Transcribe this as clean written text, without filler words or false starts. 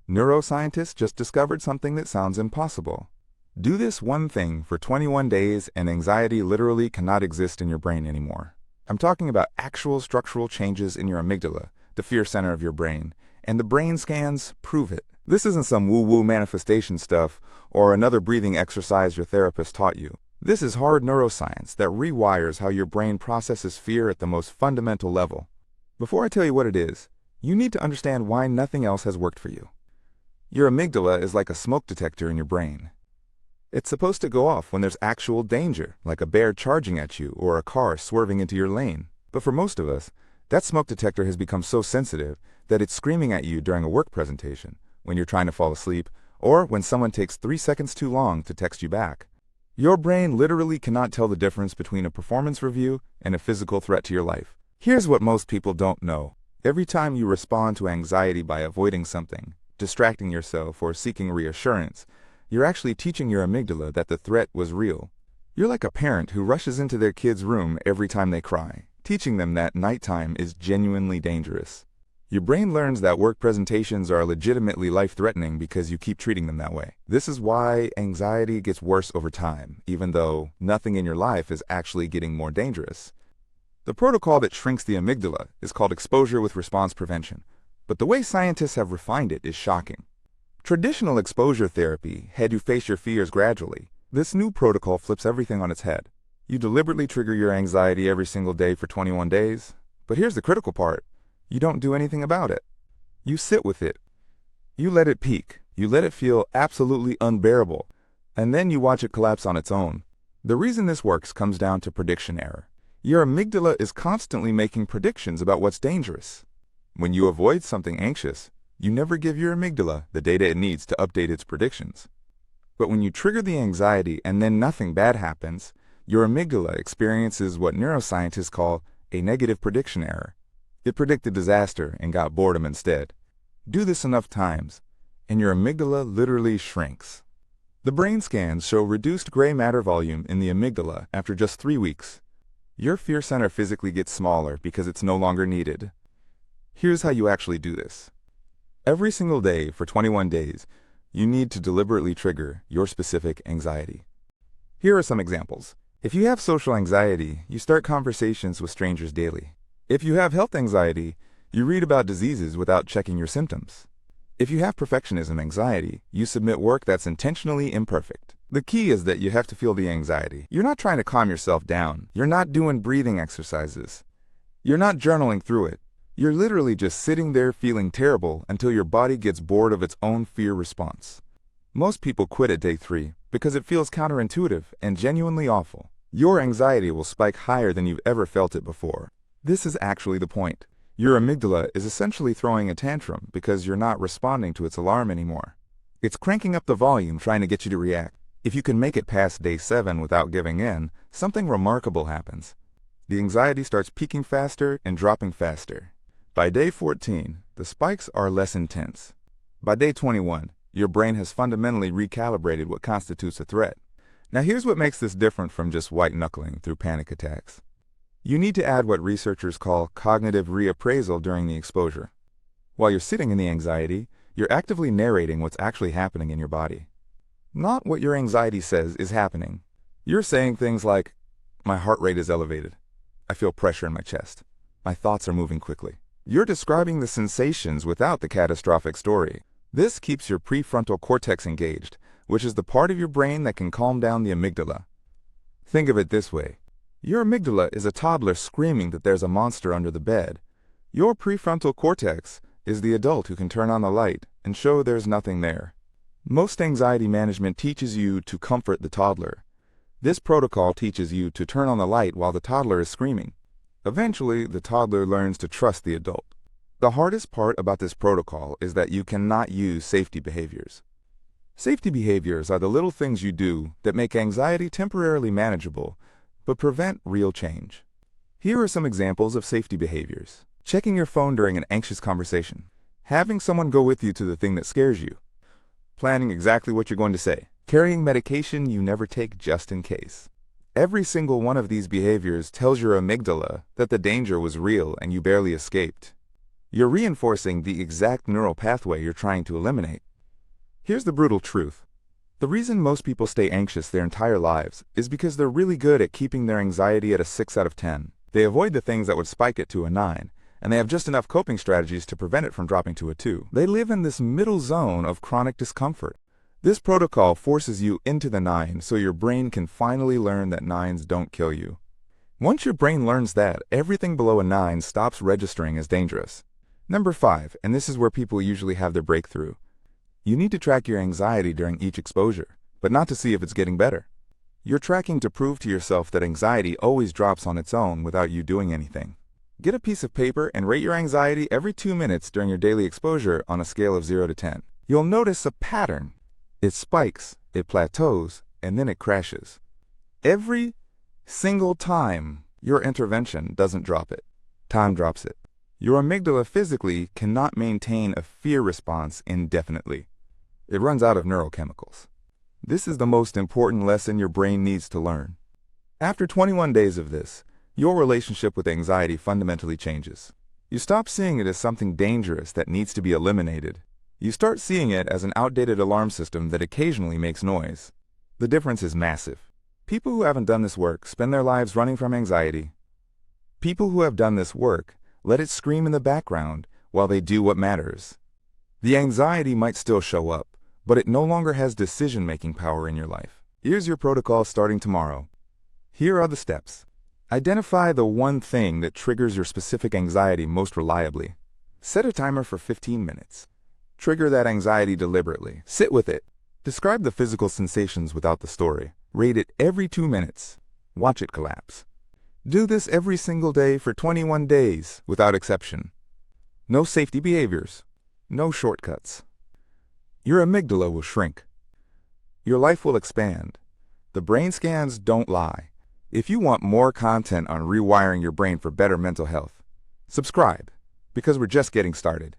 Neuroscientists just discovered something that sounds impossible. Do this one thing for 21 days and anxiety literally cannot exist in your brain anymore. I'm talking about actual structural changes in your amygdala, the fear center of your brain, and the brain scans prove it. This isn't some woo-woo manifestation stuff or another breathing exercise your therapist taught you. This is hard neuroscience that rewires how your brain processes fear at the most fundamental level. Before I tell you what it is, you need to understand why nothing else has worked for you. Your amygdala is like a smoke detector in your brain. It's supposed to go off when there's actual danger, like a bear charging at you or a car swerving into your lane. But for most of us, that smoke detector has become so sensitive that it's screaming at you during a work presentation, when you're trying to fall asleep, or when someone takes 3 seconds too long to text you back. Your brain literally cannot tell the difference between a performance review and a physical threat to your life. Here's what most people don't know. Every time you respond to anxiety by avoiding something, distracting yourself, or seeking reassurance, you're actually teaching your amygdala that the threat was real. You're like a parent who rushes into their kid's room every time they cry, teaching them that nighttime is genuinely dangerous. Your brain learns that work presentations are legitimately life-threatening because you keep treating them that way. This is why anxiety gets worse over time, even though nothing in your life is actually getting more dangerous. The protocol that shrinks the amygdala is called exposure with response prevention, but the way scientists have refined it is shocking. Traditional exposure therapy had you face your fears gradually. This new protocol flips everything on its head. You deliberately trigger your anxiety every single day for 21 days, but here's the critical part. You don't do anything about it. You sit with it. You let it peak. You let it feel absolutely unbearable, and then you watch it collapse on its own. The reason this works comes down to prediction error. Your amygdala is constantly making predictions about what's dangerous. When you avoid something anxious, you never give your amygdala the data it needs to update its predictions. But when you trigger the anxiety and then nothing bad happens, your amygdala experiences what neuroscientists call a negative prediction error. It predicted disaster and got boredom instead. Do this enough times, and your amygdala literally shrinks. The brain scans show reduced gray matter volume in the amygdala after just 3 weeks. Your fear center physically gets smaller because it's no longer needed. Here's how you actually do this. Every single day for 21 days, you need to deliberately trigger your specific anxiety. Here are some examples. If you have social anxiety, you start conversations with strangers daily. If you have health anxiety, you read about diseases without checking your symptoms. If you have perfectionism anxiety, you submit work that's intentionally imperfect. The key is that you have to feel the anxiety. You're not trying to calm yourself down. You're not doing breathing exercises. You're not journaling through it. You're literally just sitting there feeling terrible until your body gets bored of its own fear response. Most people quit at day 3 because it feels counterintuitive and genuinely awful. Your anxiety will spike higher than you've ever felt it before. This is actually the point. Your amygdala is essentially throwing a tantrum because you're not responding to its alarm anymore. It's cranking up the volume trying to get you to react. If you can make it past day 7 without giving in, something remarkable happens. The anxiety starts peaking faster and dropping faster. By day 14, the spikes are less intense. By day 21, your brain has fundamentally recalibrated what constitutes a threat. Now here's what makes this different from just white-knuckling through panic attacks. You need to add what researchers call cognitive reappraisal during the exposure. While you're sitting in the anxiety, you're actively narrating what's actually happening in your body. Not what your anxiety says is happening. You're saying things like, my heart rate is elevated. I feel pressure in my chest. My thoughts are moving quickly. You're describing the sensations without the catastrophic story. This keeps your prefrontal cortex engaged, which is the part of your brain that can calm down the amygdala. Think of it this way. Your amygdala is a toddler screaming that there's a monster under the bed. Your prefrontal cortex is the adult who can turn on the light and show there's nothing there. Most anxiety management teaches you to comfort the toddler. This protocol teaches you to turn on the light while the toddler is screaming. Eventually, the toddler learns to trust the adult. The hardest part about this protocol is that you cannot use safety behaviors. Safety behaviors are the little things you do that make anxiety temporarily manageable, but prevent real change. Here are some examples of safety behaviors. Checking your phone during an anxious conversation. Having someone go with you to the thing that scares you. Planning exactly what you're going to say. Carrying medication you never take just in case. Every single one of these behaviors tells your amygdala that the danger was real and you barely escaped. You're reinforcing the exact neural pathway you're trying to eliminate. Here's the brutal truth. The reason most people stay anxious their entire lives is because they're really good at keeping their anxiety at a 6 out of 10. They avoid the things that would spike it to a 9, and they have just enough coping strategies to prevent it from dropping to a 2. They live in this middle zone of chronic discomfort. This protocol forces you into the 9 so your brain can finally learn that 9s don't kill you. Once your brain learns that, everything below a 9 stops registering as dangerous. Number 5, and this is where people usually have their breakthrough. You need to track your anxiety during each exposure, but not to see if it's getting better. You're tracking to prove to yourself that anxiety always drops on its own without you doing anything. Get a piece of paper and rate your anxiety every 2 minutes during your daily exposure on a scale of 0 to 10. You'll notice a pattern. It spikes, it plateaus, and then it crashes. Every single time your intervention doesn't drop it, time drops it. Your amygdala physically cannot maintain a fear response indefinitely. It runs out of neurochemicals. This is the most important lesson your brain needs to learn. After 21 days of this, your relationship with anxiety fundamentally changes. You stop seeing it as something dangerous that needs to be eliminated. You start seeing it as an outdated alarm system that occasionally makes noise. The difference is massive. People who haven't done this work spend their lives running from anxiety. People who have done this work let it scream in the background while they do what matters. The anxiety might still show up, but it no longer has decision-making power in your life. Here's your protocol starting tomorrow. Here are the steps. Identify the one thing that triggers your specific anxiety most reliably. Set a timer for 15 minutes. Trigger that anxiety deliberately. Sit with it. Describe the physical sensations without the story. Rate it every 2 minutes. Watch it collapse. Do this every single day for 21 days without exception. No safety behaviors. No shortcuts. Your amygdala will shrink. Your life will expand. The brain scans don't lie. If you want more content on rewiring your brain for better mental health, subscribe, because we're just getting started.